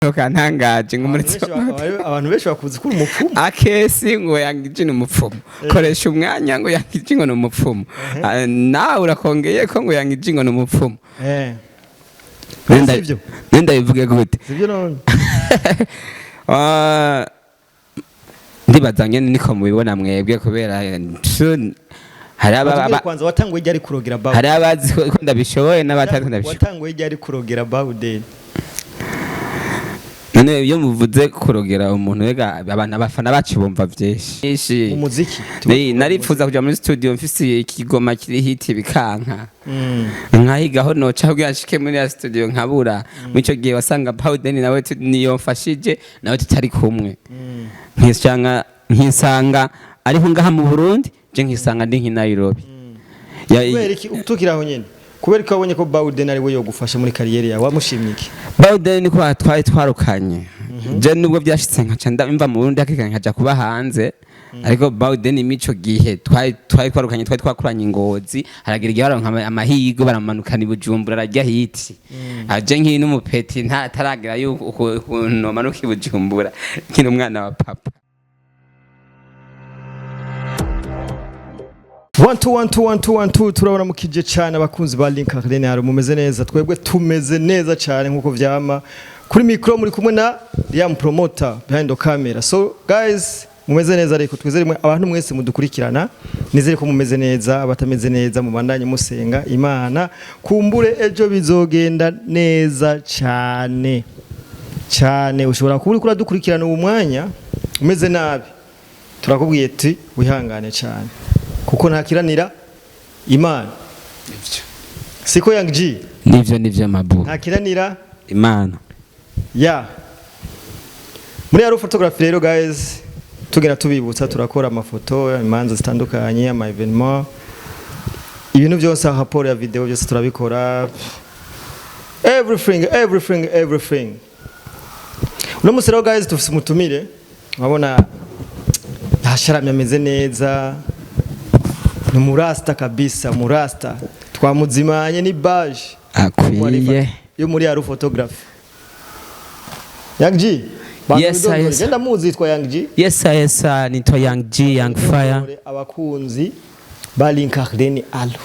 Kantangaje ngumuritse abantu benshi bakuzi ko umupfumu akesi ngo yangije n'umupfumu koresha umwanya ngo yangije ngo n'umupfumu nawe urakongeye ko ngo yangije ngo n'umupfumu nenda bivuge gute sivyo none ndibazanye niko mubibona mwebwe kubera hari kwanza watanguye ryari kurogera Bawden hari abazi ko ndabishoboye n'abatatu ndabishoboye watanguye ryari kurogera Bawden none iyo muvuze kurogera umuntu wega abantu abafana bacu bumva byinshi mu muziki narifuza kuja muri studio mfise ikigoma kiri hit bikanka nkahigaho noca kugira nshike muri ya studio nkabura mwico gihe wasanga Bawden nawe niyo mfashije nawe tutari kumwe nkisanga ariho ngaha mu Burundi je nkisanga ndi nk'Nairobi kubera iki utukiraho nyene kubera ko abonye ko Bawden ari we yo gufasha muri kariyeri yawe wamushimye iki Bawden ko twari twarukanye je nubwo byashitse nkaca ndamva mu Burundi akika nkaja kuba hanze ariko Bawden imico gihe twari twarukanye twari twakuranye Ngozi haragira igihe baronka amahigo baramanukana ibujumbura arajya hiti aje nk'ino umupeti nta taragira yuko no manuka ibujumbura kino umwana wa papa 1 turabona mukije cyane abakunzi ba Link Academy hari mumeze neza twebwe tumeze neza cyane nkuko vyama kuri micro muri kumwe na Liam Promoter behind the camera. So guys mumeze neza ariko twizere abantu mwese mudukurikirana nizere ko mumeze neza abatameze neza mubandanye musenga Imana kumbure ejo bizogenda neza cyane ushobora kuba uri kuradukurikirana uwo mwanya umeze nabi turakubwiye ati wihangane cyane kuko ntakiranira Imana nivyo siko Young G nivyo mabu ntakiranira Imana muri aro photography rero guys tugera tubibutsa turakora amafoto imanza zitandukanye ama evenement ibintu byose raporo ya video byose turabikora everything uno musero guys tufise umutumire wabona yasharamye ameze neza ni murasta kabisa murasta twamuzimanye ni baje akwiye yo muri aro photography Young G yes genda muzi yitwa Young G yes nitwa Young G Young Fire abakunzi ba Link Academy alo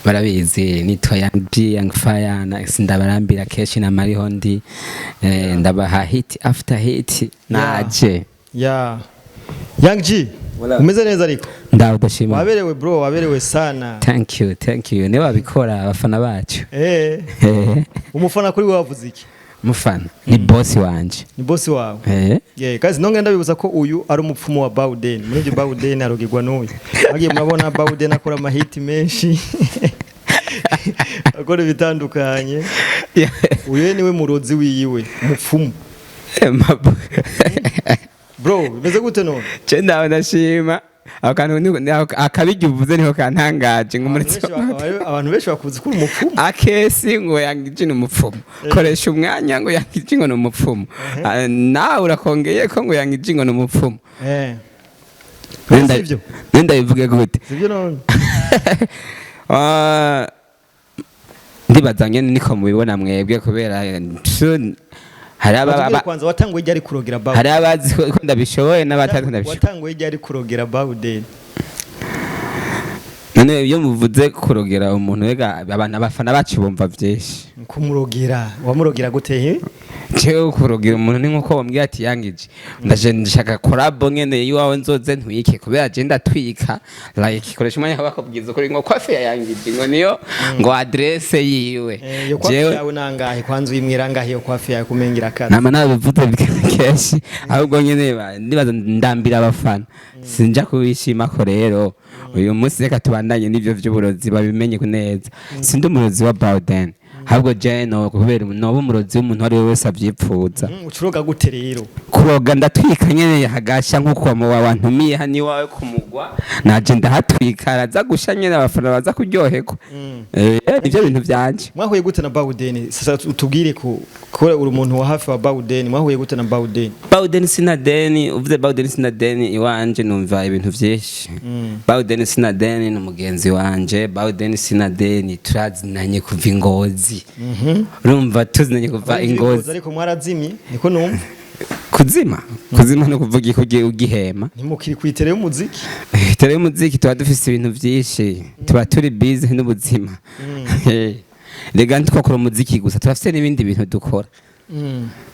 barabizi nitwa Young G Young Fire na sindabarambira keshi na mariho ndi ndabaha hit after hit naje Young G umeze neza ariko ndabudashima waberewe bro waberewe sana thank you ne babikora abafana bacu umufana kuri wavuze iki mufana ni boss wanje ni boss wawe guys nonge ndabibuza ko uyu ari umupfumu wa Bawden muri byo Bawden arogirwa n'uyu bagiye murabona Bawden akora amahiti menshi akora bitandukanye uyu niwe murozi wiyiwe umupfumu bro bimeze gute none je ndawe ndashima akabijya uvuze niho kantangaje ngumuritse abantu benshi bakuzi ko umupfumu akesi ngo yangije n'umupfumu koresha umwanya ngo yangije ngo n'umupfumu nawe urakongeye ko ngo yangije ngo n'umupfumu nenda bivuge gute sivyo none ndibazanye niko mubibona mwebwe kubera hari kwanza watanguye ryari kurogera Bawden hari abazi ko ndabishoboye n'abatatu ndabishoboye watanguye ryari kurogera Bawden none iyo muvuze kurogera umuntu wega abantu abafana bacu bumva byinshi kumurogera wamurogera gute cyo kurogera umuntu ni nkuko bambwiye ati yangije ndaje ndashaka collab nyene yiwawe nzoze ntwike kubera je ndatwika like koresha umanya bakobwiza kuri ngo kwafe yangije ngo niyo ngo adresse yiwe yo kwafe yawe nangahe kwanza uyimwira ngahe yo kwafe yawe kumengira akazi nama nabivuze bikeshi ahubwo nyene ndibaza ndambira abafana sinja kubishima ko rero uyu munsi reka tubandanye n'ivyo vy'uburozi babimenye neza sindi umurozi wa Bawden habwo jeno kubera nobo umurozi w'umuntu ari wese avyipfuza ucuroga gute rero kuroga ndatwika nyene hagasha nkuko mu wantumiye hani wawe kumugwa naje ndahatwika araza gusha nyene abafana baza kuryoheko ivyo bintu byanje mwahuye gute na Bawden sasa utubwire ko uri umuntu wa hafi wa Bawden mwahuye gute na Bawden sina deni uvuze Bawden sina deni iwanje numva ibintu vyinshi Bawden sina deni n'umugenzi wanje Bawden sina deni turazinanye kuva Ngozi Ingozi urumva tuzinanye kuva Ingozi ariko mwarazimye niko numva kuzima no kuvuga ikugiye ugihema ntimukiri kwitere y'umuziki itere y'umuziki tuba dufise ibintu byinshi tuba turi busy n'ubuzima rega ntitwakora umuziki gusa turafise n'ibindi bintu dukora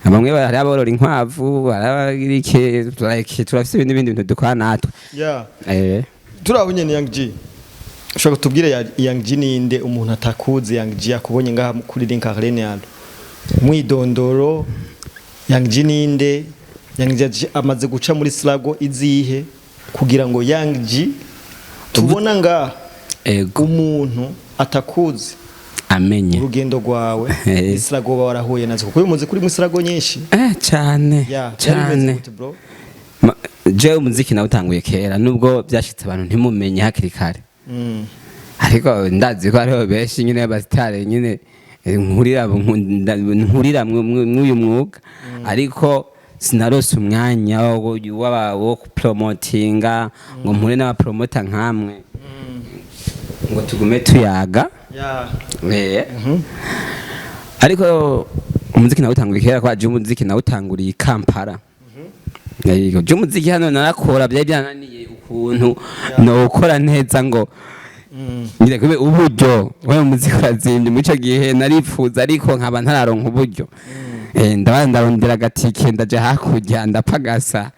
bamwe bari aborora inkwavu barabirike turafise ibindi bintu dukora natwe turabonye ni Young G ushaka tubwire Young G ninde umuntu atakuze Young G akubonye ngaha kuri Link Arena mwidondoro Young G ninde Young G amaze guca muri slago izihe kugira ngo Young G tubona ngaha umuntu atakuze amenye urugendo rwawe islago barahuye nazo kuko umuze kuri musrago nyinshi cyane je umuziki nawe utanguye kera nubwo byashitse abantu ntimumenye hakiri kare ariko ndazi ko ariho benshi nyine abastare nyine nkurira mw'uyu mwuga ariko sinarose umwanya wo promotinga ngo mpure n'abapromota nkamwe ngo tugume tuyaga ariko umuziki nawe utanguye kera kwa je umuziki nawe utanguriye i Kampala je umuziki hano narakora byari byananiye ukuntu no gukora neza ngo ngire kube uburyo wa muziki urazimye mu cyo gihe narifuza ariko nkaba ntararonka uburyo ndarondera gatike ndaje hakujya ndapagasa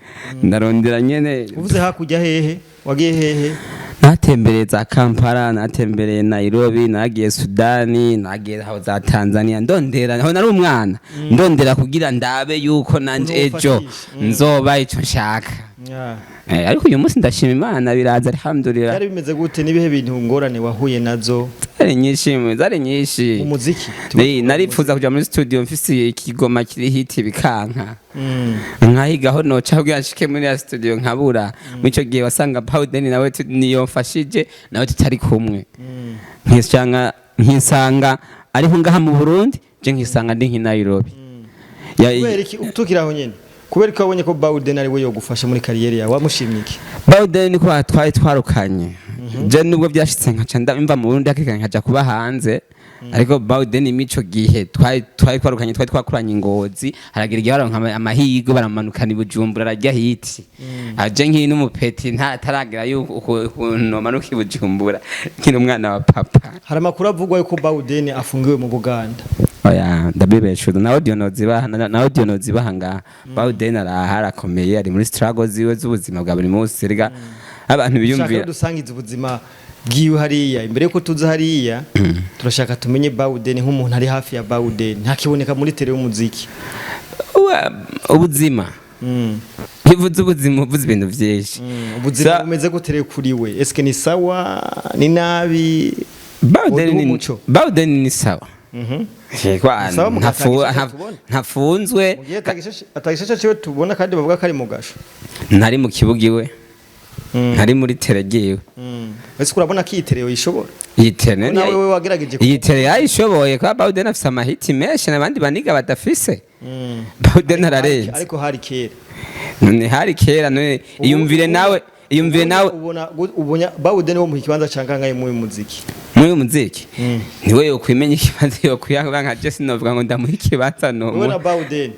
ndarondera nyene uvuze hakujya hehe wagiye hehe natembereye za Kampala natembereye Nairobi nagiye Sudani nagiye aho za Tanzania ndondera aho nari umwana ndondera kugira ndabe yuko nanje ejo nzoba ico nshaka ariko uyu munsi ndashima Imana biraza alhamdulillah yari bimeze gute nibihe bintu ngorane wahuye nazo zari nyinshi umuziki narifuza kuja muri studio mfise ikigoma kiri hit bikanka nkahigaho noca kugira nshike muri ya studio nkabura muco gihe wasanga Powden nawe niyo mfashije nawe tutari kumwe nkisanga ariho ngaha mu Burundi je nkisanga ndi nki Nairobi kubera iki utukiraho nyene kubera ko abonye ko Powden ari we yo gufasha muri kariyeri yawe wamushimye iki Powden ko twari twarukanye je nubwo byashitse nkaca ndamva mu Burundi akika nkaja kuba hanze ariko Powden imico gihe twari twarukanye twari twakuranye Ingozi haragira igihe baronka amahigo baramanukana i Bujumbura arajya hiti aje nkiri n'umupeti ntaragera ukuntu manuka i Bujumbura nkiri umwana wa papa hari amakuru avugwa yuko Powden afungiwe mu Buganda oya ndabibeshuda na audio nozibaha nga Powden araharakomeye ari muri struggles ziwe z'ubuzima bwa buri munsi rega abantu biyumvira dusangiza ubuzima bwiwe hariya imbere yuko tuza hariya turashaka tumenye Powden nk'umuntu ari hafi ya Powden ntakiboneka muri tele y'umuziki ubuzima bivuze ubuzima uvuze ibintu byinshi ubuzima bumeze gutere kuri we eske ni sawa ni nabi Powden ni sawa ntafunzwe atagishacha cyo tubona kandi bavuga ko ari mu gasho ntari mu kibuga iwe ntari muri teregiwe ese kurabona ko itereyo ishobora yitere nawe we wagerageje yitere yayishoboye kwa Powden afise amahiti menshi nabandi baniga badafise Powden ararenze ariko hari kera none hari kera none iyumvire nawe ubona Powden wo mu kibanza cankangaye mu muziki niwe yo kwimenya ikibanza yo kuyanga nka Jesse novuga ngo ndamuha ikibanza no ubona Powden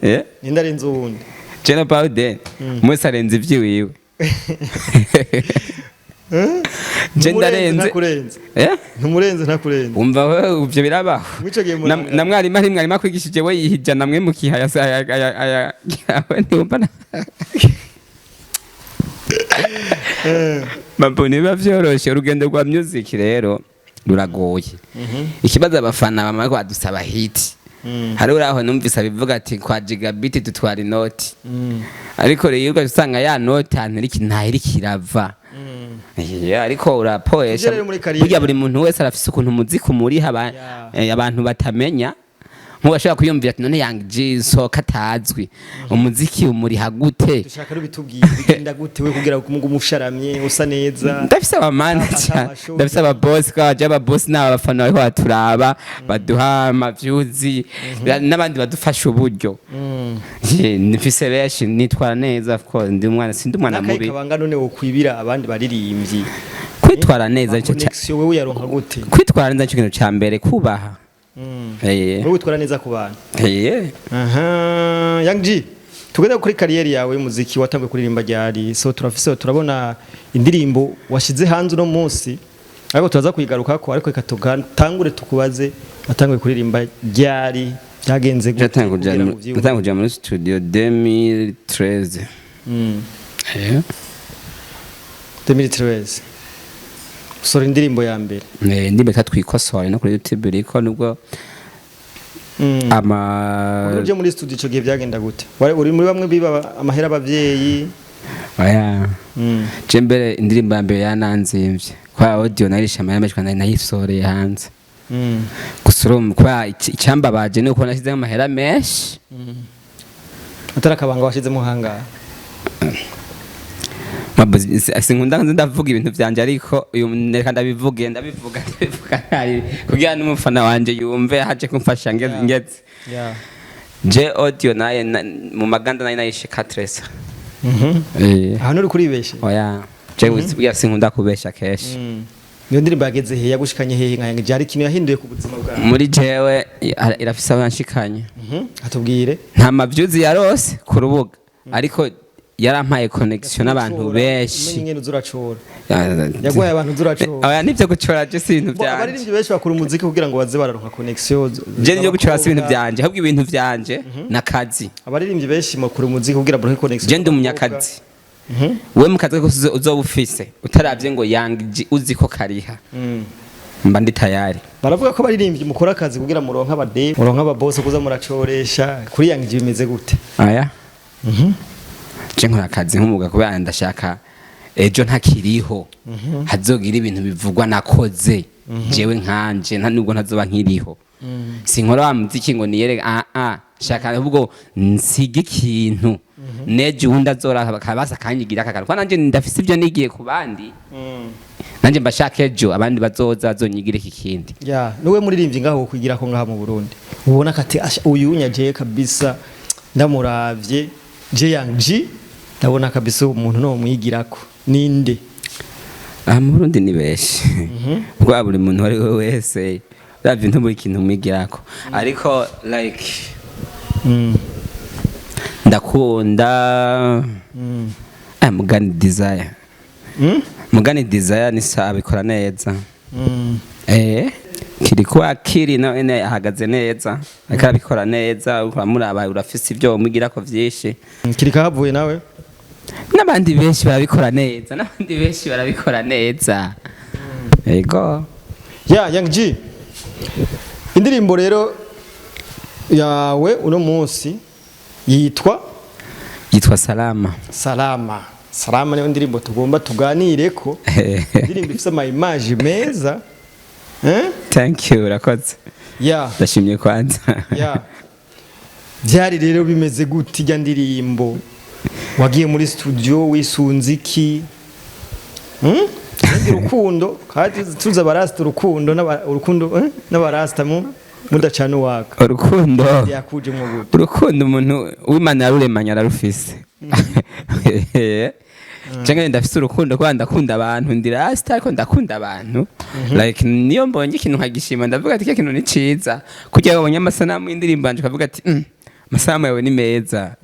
nindarenze ubundi Jeno Powden mwese arenze ivyiwiwe ntumurenze ntakurenze umva wewe ivyo birabaho na mwarimu ari mwarimu akwigishije we yihija namwe mu kihaya yawe ntiwumva mbona biba vyoroshe urugendo rwa music rero ruragoye ikibazo abafana bamwe badusaba hit hari uraho numvise bivuga ati kwa gigabit tutwara inoti ariko rero ugasanga ya noti ntiri kirava ariko urapoesha burya buri muntu wese arafise ukuntu umuziki umuriha abantu batamenya nk'ubashaka kuyumvira ati none Young G soka atazwi umuziki umuriha gute dushaka rubitubwira bigenda gute we kugira ngo umusharamye usa neza ndafise abamanager ndafise ababoss kaje ababoss n'abafana bari baturaba baduha amavyuzi n'abandi badufasha uburyo nifise benshi nitwara neza ko ndi umwana sindi umwana mubi nakabanga none wo kwibira abandi baririmbyi kwitwara neza cyo wewe yaronka gute kwitwara neza cyo kintu ca mbere kubaha wowe witwara neza ku bantu aha Young G tugenda kuri kariyeri yawe y'umuziki watangiye kuririmba ryari so turabona indirimbo washize hanze no munsi ariko turaza kuyigaruka ko ariko ikatugangure tukubaze watangiye kuririmba ryari byagenze gute natanguje muri studio 2013 2013 usora indirimbo ya mbere indirimbo twikosora no kuri YouTube riko nubwo uje muri studio ico gihe byagenda gute uri muri bamwe biba amahera abavyeyi oya mbere indirimbo ya mbere yananzimvye kwa audio narisha amahera menshi kandi nayisoreye hanze gusurum kwa icyamba baje nuko nashize amahera menshi atarakabanga washizemo hanga sinkunda ndavuga ibintu byanje ariko uyu nereka ndabivuga kugira n'umufana wanje yumve haje kumfasha ngeze je audio naye mu maganda naye nayishe 4 hano uri kuribeshe oya je usibuya sinkunda kubesha keshi niyo ndirimbo yageze he yagushikanye he nka jari kintu yahinduye ku buzima bwawe muri jewe irafisa abanshikanye atubwire nta mavyuzi yarose ku rubuga ariko yarampaye connection n'abantu benshi nyine uzuracora yaguhaye abantu uzuracora oya nivyo gucora je si ibintu byanje abaririmbyi benshi bakora umuziki kugira ngo baze bararonka connection je nivyo gucora si ibintu byanje ahubwo ibintu byanje nakazi abaririmbyi benshi bakora umuziki kugira baronke connection je ndi umunyakazi we mukazi ko uzoba ufise utaravye ngo Young G uzi ko kariha mba ndi tayari baravuga ko baririmbyi mukora akazi kugira muronka abade muronka ababoss kuza muracoresha kuri Young G bimeze gute aya je nkora akazi nk'umuga kubera ndashaka ejo ntakiriho hazogira ibintu bivugwa nakoze jewe nkanje nta nubwo ntazoba nkiriho sinkora wa muziki ngo niyere shaka ahubwo nsige ikintu neje undi azora bakabaza kanyigira akakara kwa nanje ndafise ibyo nigiye ku bandi nanje mbashaka ejo abandi bazoza azonyigire ikindi niwe muririmbyi ngaho kwigira ko ngaha mu Burundi ubona kati uyu nyaje kabisa ndamuravye je Young G ndabona kabisa umuntu no mwigirako ninde mu Burundi ni beshi kwa buri muntu wari we wese ravye ntumuri kintu mwigirako ariko like ndakunda Mugani Desire Mugani Desire ni sabikora neza kiri kwa kiri nawe ahagaze neza akabikora neza uramuraba urafise ibyo umwigirako vyinshi kiri kavuye nawe n'abandi benshi barabikora neza yego Young G indirimbo rero yawe uno munsi yitwa Salama niyo ndirimbo tugomba tuganireko indirimbo ifite ama image meza thank you urakoze ndashimye kwanza byari rero bimeze gute ijya ndirimbo wagiye muri studio wisunze iki urukundo kandi tuza barasta urukundo n'abarasta mudacana waka urukundo yakuje mu gute urukundo umuntu w'Imana yaruremanya ararufise Jenga ndafise urukundo kwa ndakunda abantu ndirasta ariko ndakunda abantu like niyo mbonye ikintu nkagishima ndavuga ati kintu ni ciza kugira ngo abonye amasanamu y'indirimbo anje kavuga ati amasanamu yawe ni meza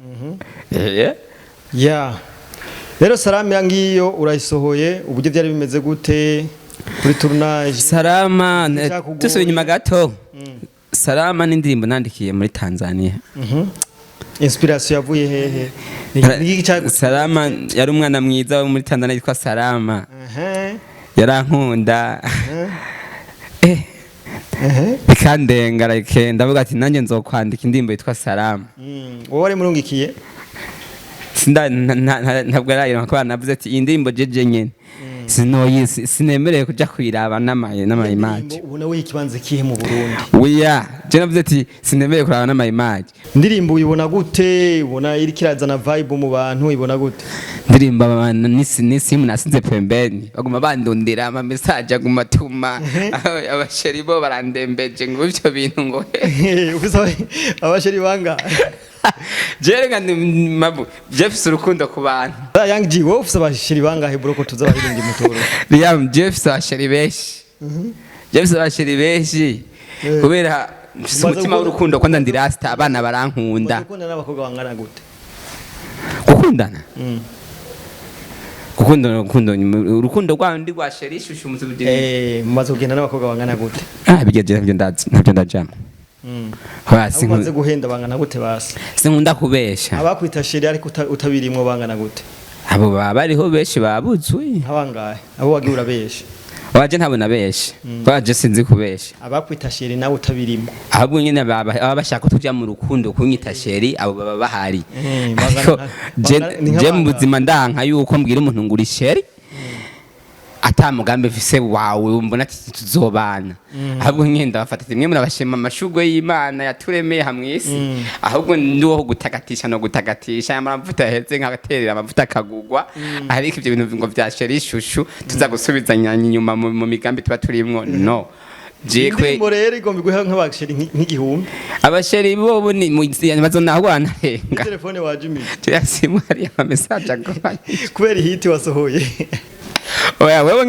rero Salama yangiyo urayisohoye uburyo byari bimeze gute kuri tournage Salama tusubiye inyuma gato Salama ni indirimbo nandikiye muri Tanzania inspiration yavuye hehe Salama yari umwana mwiza wo muri Tanzania yitwa Salama yarankunda bikandenga like ndavuga ati nanjye nzokwandika indirimbo yitwa Salama wowe wari murungikiye ntabwo arayira ko navuze ati iyi ndirimbo jeje nyene sinemereye kuja kwiraba n'ama-image ubona we ikibanze kihe mu Burundi oya je navuze ati sinemereye kuraba n'ama-image ndirimbo uyibona gute ubona iri kirazana vibe mu bantu ibona gute ndirimbo abantu nisi nasinze pembeni baguma bandondera ama message aguma tuma abasheri bo barandembeje ngo ivyo bintu ngo abasheri banga Jerega mabu Jeffs urukundo ku bantu Young G wowe ufise abashiri bangahe buroko tuza bahirinda imutoro Liam Jeffs abashiri beshi Jeffs abashiri beshi kubera mfise umutima w'urukundo ko ndi rasta abana barankunda. Gukundana n'abakobwa bangana gute? Gukundana urukundo rwawe ndi rwa sheri ishusho umuzibugire. Mumaze kugenda n'abakobwa bangana gute? Bigeje ntabyo ndajama. Hasi Mumaze guhenda bangana gute basi? Sinkunda kubesha. Abakwita sheri ariko utabirimwo bangana gute? Abo baba bariho benshi babuzwe. Abangahe? Abo wagiye urabesha? Waje ntabona benshi. Waje sinzi kubesha. Abakwita sheri nawe utabirimo. Ahubwo nyine baba bashaka tuja mu rukundo kunyita sheri abo baba bahari. Je mu buzima ndanka yuko mbwira umuntu nguri sheri. Atamugambe mfise wawe mbona tuzobana. Ahubwo nyenda bafata imwe muri abashema amashugwe y'Imana yaturemeye hamwe isi. Ahubwo ndiwo gutagatisha no gutagatisha amavuta heze nk'abaterera amavuta akagugwa. Ariko ivyo bintu ngo vya sheri ishushu tuza gusubizanya inyuma mu migambi tuba turimwo. No. Jekwe morere igomba guha nk'abasheri nk'igihumbi. Abasheri bo ni bazonahwana renga. Telefone waje imi. Tuyasimu hari ama message agomba. Kubera hiti wasohoye. Oya wewe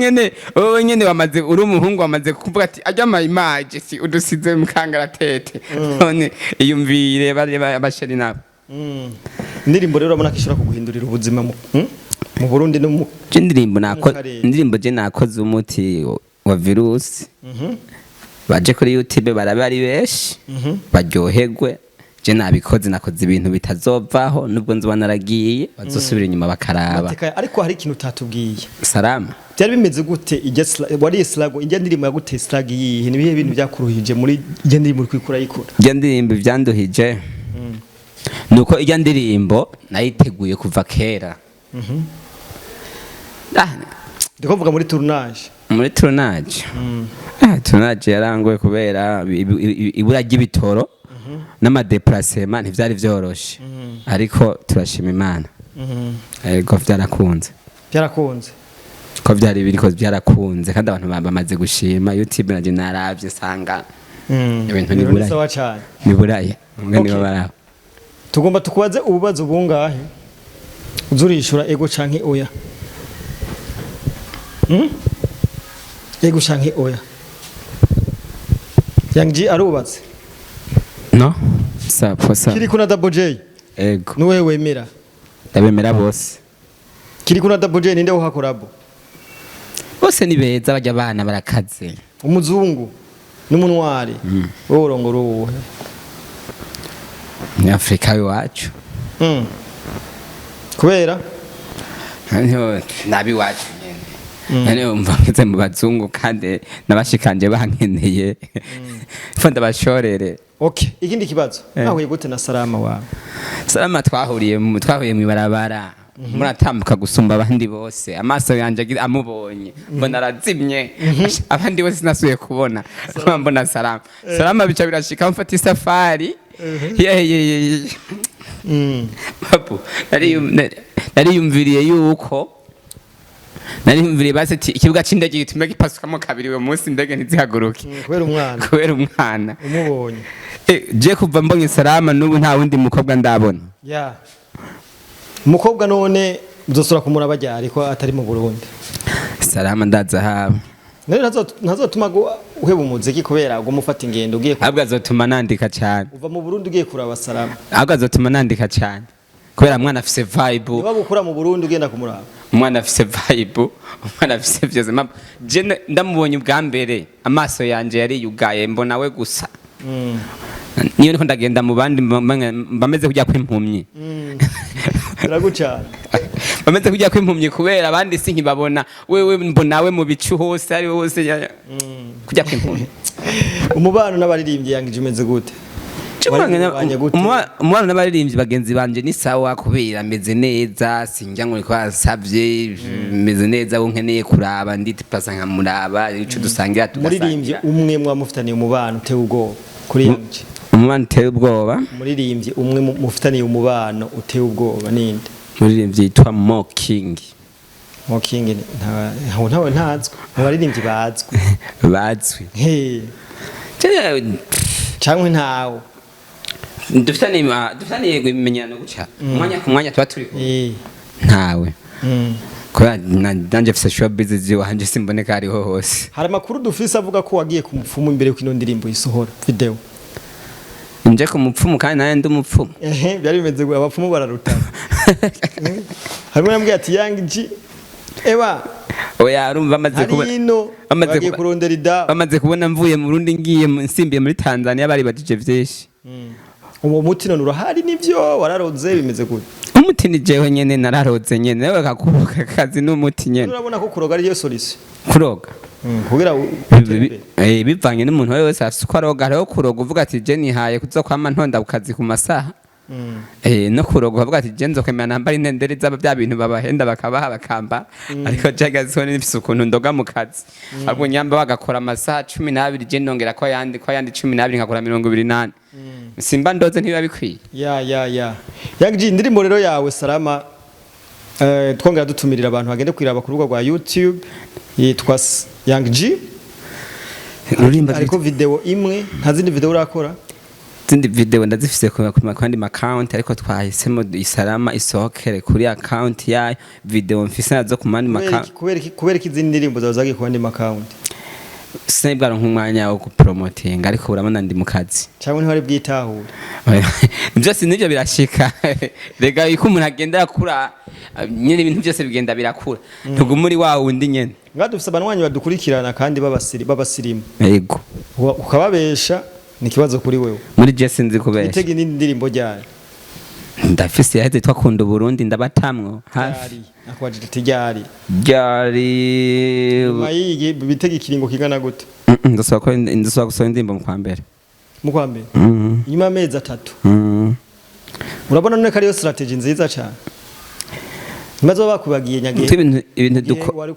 nyene wamaze uri umuhungu wamaze kuvuga ati ajya my image si udusize mkangaratete. None iyumvire bari abasheri nabo. Indirimbo rero urabona ko ishobora kuguhindurira ubuzima mu Burundi no mu indirimbo je nakoze umuti wa virus. Baje kuri YouTube barabari beshi. Baryoherwe. Je nabikoze nakoze ibintu bitazovaho nubwo nzuba naragiye bazosubira inyuma bakaraba. Ariko hari ikintu utatubwiye. Salama. Byari bimeze gute wari slago injya ndirimbo yagute slag yihe ni bihe bintu byakuruhije muri injya ndirimbo uri kwikura yikura. Injya ndirimbo byanduhije. Nuko injya ndirimbo nayiteguye kuva kera. Ndikuvuga muri tournage. Muri tournage. Tournage yarangoye kubera ibura ry'ibitoro. N'amadeplacement ntivyari vyoroshe. Ariko turashima Imana. Ego vyarakunze. Byarakunze. Ko vyari biriko byarakunze kandi abantu bamaze gushima YouTube naje naravye sanga. Ibintu ni burayi. Sawa cyane. Ni burayi. Ngene babara. Tugomba tukubaze ububazo bungahe? Uzurishura ego canke oya. Ego canke oya. Yangji arubatse. No? Posa. Kiri kuna Double J. Ego. Nuwe wemera. Ndabemera bose. Kiri kuna Double J ninde uhakorabo? Bose ni beza bajya abana barakaze. Umuzungu n'umunwari. Wowe urongora uwuhe? Ni Afrika iwacu. Kubera? Nabi wacu nyene. Nane umva ngize mu bazungu kandi nabashikanje bankeneye. Fonda bashorere. Okay, ikindi kibazo. Nahuye gute na Salama wawe? Salama twahuriye mu ibarabara. Muratambuka gusumba abandi bose. Amaso yanje amubonye. Mbona arazimye. Abandi bose sinasuye kubona. Mbona Salama. Salama bica birashika mfata isafari. Papu, nariyumviriye yuko nariyumviriye base ikibuga c'indege gitume gipasukamo kabiri uwo munsi indege ntizihaguruke kubera umwana umubonye je kuva mbonye Salama n'ubu nta wundi mukobwa ndabona umukobwa none uzosura kumuraba ryari ko atari mu Burundi Salama ndaza haba ntazotuma uheba umuziki kubera ngo mufata ingendo ugiye ahubwo azotuma nandika cyane uva mu Burundi ugiye kuraba Salama ahubwo azotuma nandika cyane kubera mwana afise vibe niba gukura mu Burundi ugenda kumuraba umwana afise vibe umwana afise vyose je ndamubonye ubwa mbere amaso yanje yari yugaye mbona we gusa niyo niko ndagenda mu bandi bameze kujya kwimpumye Ragucana bameze kujya kwimpumye kubera abandi sinkibabona wewe mbonawe mu bicu hose ari hose kujya kwimpumye umubano n'abaririmbyi yangije umeze gute umwana n'abaririmbyi bagenzi banje ni sawa kubera ameze neza sinjya ngo kwasavye meze neza wo nkeneye kuraba nditi pasa nkamuraba ico dusangira muririmbyi umwe mwamufitaniye umubano uteye ubwoba kuri yanje umubano uteye ubwoba muririmbyi umwe mufitaniye umubano uteye ubwoba ninde muririmbyi yitwa Moking ntawe ntazwe abaririmbyi bazwi cyangwa ntawe dufitaniye ibimenyano guca umwanya ku mwanya tuba turi ntawe kubera nanje fise showbiz wanje simboneka ariho hose hari amakuru dufise avuga ko wagiye ku mupfumu imbere y'uko ino ndirimbo yisohora video nje ku mupfumu kandi nawe ndi umupfumu byari bimeze ngo abapfumu bararutana harimo nambwiye ati Young G eba oya urumva bamaze kubona harino bagiye kurondera ida bamaze kubona mvuye mu Burundi ngiye nsimbiye muri Tanzania bari bajije vyinshi uwo muti none urahari nivyo wararoze bimeze gute umuti ni jewe nyene nararoze nyene nawe kakuruka akazi n'umuti nyene urabona ko kuroga ari yo solution kuroga kugira bivanye n'umuntu wese afite uko aroga hariho kuroga uvuga ati je nihaye kuza kwama ntonda ku kazi ku masaha no kuroga uvuga ati je nzokwemera nambara intendere zaba bya bintu babahenda bakabaha bakamba ariko jaga zone nifise ukuntu ndoga mu kazi ahubwo nyamba bagakora amasaha 12 je ndongera ko yandi 12 nkakora 28 simba ndoze ntibiba bikwiye Young G indirimbo rero yawe Salama twongera dutumirira abantu bagende kwiraba ku rubuga rwa YouTube yitwa Young G ariko video imwe nta zindi video urakora zindi video ndazifise ku kandi account ariko twahisemo Salama isohokere kuri account yayo video mfise nazo ku mandi account kubera izindi ndirimbo zazagiye ku mandi account sinibwara nk'umwanya wo kupromotinga ariko urabona ndi mu kazi cyangwa ntihari bwitahure byose nivyo birashika rega iko umuntu agenda yakura nyene ibintu byose bigenda birakura ntugumuri wa wundi nyene ngadufise abanwanyi badukurikirana kandi babasirimu yego ukababesha ni kibazo kuri wewe muri je sinzi kubesha itege indirimbo ryayo ndafise yaheze twakunda Burundi ndabatamwo hafi nakwajije tijari mayige bitege kiringo kigana gute ndasaba gusohora indirimbo mu kwa mbere nyuma amezi 3 urabona none kariyo strategy nziza cyane maze bakubagiye nyage ibintu dukora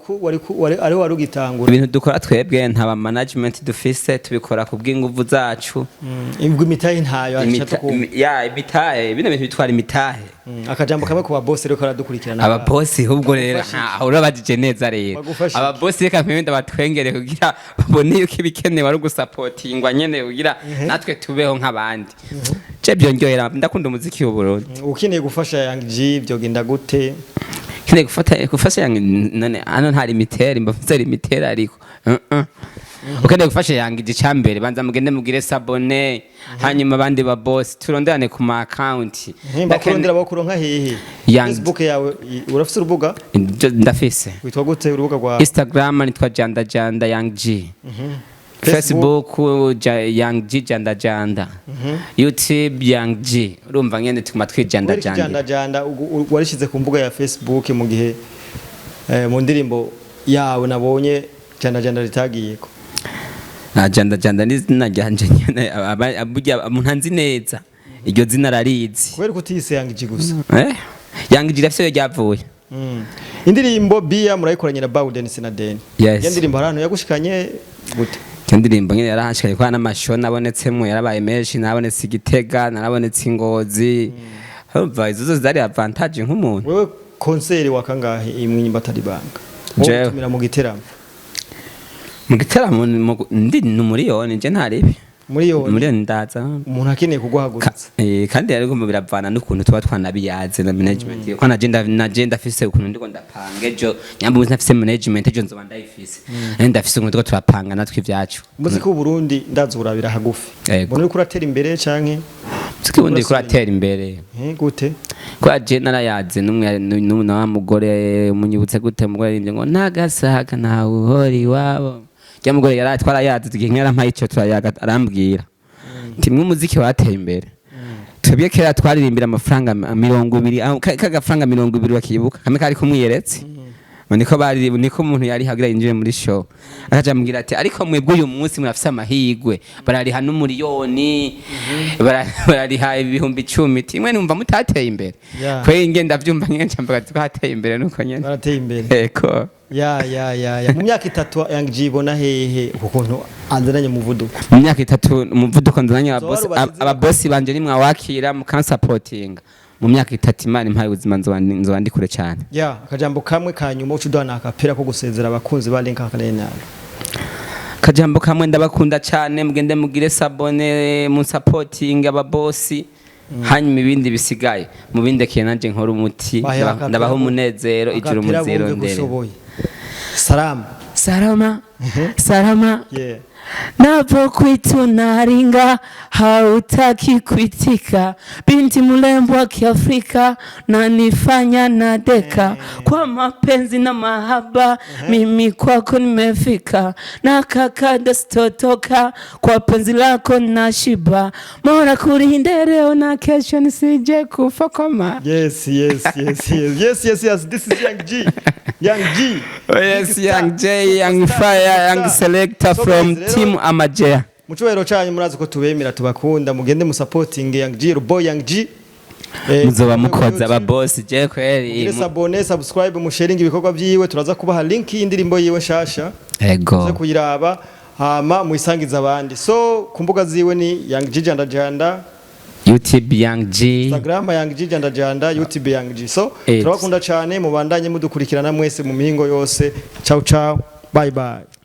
ari warugitangura ibintu dukora twebwe ntaba management dufise tubikora ku bw'inguvu zacu imbwa imitahe ntayo imitahe bino bintu bitwara imitahe akajambo kamwe ku baboss rero karadukurikirana aba boss ahubwo rero urabajije neza rero aba boss reka mpemenda batwengere kugira babone yuko ibikenewe ari gusupportingwa nyene kugira natwe tubeho nk'abandi je byongerera ndakunda umuziki w'u Burundi ukeneye gufasha Young G byogenda gute kine gufasha Young none hano ntari mitera mbafite mitera ariko ukende gufasha Young G cyambere banza mugende mugire sabone hanyuma abandi ba boss turonderane ku ma account ndakurondera bakuronka hehe Facebook yawe urafite urubuga ndafise witwa gute urubuga rwa Instagram nitwa janda Young G Facebook Young G janda YouTube Young G urumva ngende tukuma twijanda warishize ku mbuga ya Facebook mu gihe mu ndirimbo yawe nabonye janda ritagiyeko janda ni zina ryanje nyene aburya umuntu anzi neza iryo zina rarizi kubera kutise Young G gusa Young G rafise ryavuye indirimbo Bia murayikoranye na Bawden Sinadeni indirimbo harano yagushikanye gute indirimbo nyene yarahashikaye kwa n'amasho nabonetsemwe yarabaye menshi nabonetse Igitega narabonetse Ingozi urumva izo zose zari advantage nk'umuntu wewe concert wakangahe imwinyimba taribanga utumira mu giteramo ndi numuriyoni nje ntaribi miliyoni ndaza umuntu akeneye kuguhagurutsa kandi ariko biravana n'ukuntu tuba twanabiyaze na management ko nagenda afise ukuntu ndiko ndapanga ejo nyambo ntafise management ejo nzoba ndayifise ndafise ukuntu turiko turapanga natwe ivyacu muziki w'u Burundi ndaza urabira hagufi mbona uri kuratera imbere canke muziki wundi kuratera imbere gute kwa je narayaze n'umwe na mugore munyibutse gute mugore arinde ngo nagasaga nawe uhori wabo Jya mugore yaratwara yazi tuginkera mpaye ico turayaga arambwira timwe umuziki wateye imbere twebye kera twaririmbira amafaranga 200 kagafaranga 200 bakibuka kame kari kumwiyeretse niko umuntu yari hagira yinjire muri show akaja ambwira ati ariko mwebwe uyu munsi murafise amahigwe barariha n'umuriyoni barariha ibihumbi 10 timwe numva mutateye imbere kwe ngenda vyumva ngenca mbaga twateye imbere nuko nyene barateye imbere eko mu myaka 3 Young G bona hehe ukuntu anzananye muvuduko mu myaka 3 umuvuduko nzananye ababosi banje nimwe wakira mu kan supporting mu myaka 3 Imana impaye ubuzima nzoba ndi kure cyane akajambo kamwe kanyuma ucudana akapera ko gusezera abakunzi ba Link Arena akajambo kamwe ndabakunda cyane mugende mugire sabone mu supporting ababosi hanyuma ibindi bisigaye mu bindi kenanje nkora umuti ndabaho umunezero ijuru muzero ndere Salama napokuita unaringa, hautaki kuitika, binti mrembo wa Kiafrika, nanifanya nadeka, kwa mapenzi na mahaba, mimi kwako nimefika, na kakada sitotoka, kwa penzi lako nashiba, Mola kulinde leo na kesho nisije kufa kwa ma. Yes. This is Young G. Young G. Oh yes, Young J, Young Fire, Young Selector from Team Amajea. Mucubahiro cyanyu murazi ko tubemera tubakunda, mugende musupporting Young G, Boy Young G. Muzoba mukoza aba boss je kweli. Abone, subscribe, musharing ibikorwa byiwe, turaza kubaha link y'indirimbo yiwe shasha. Ego. Muze kuyiraba hama muyisangiza abandi. So kumbuga ziwe ni Young G Janda Janda, YouTube Young G, Instagram Young G Janda Janda, YouTube Young G. So turabakunda cyane, mubandanye mudukurikirana mwese mu mihingo yose. Ciao ciao. Bye bye.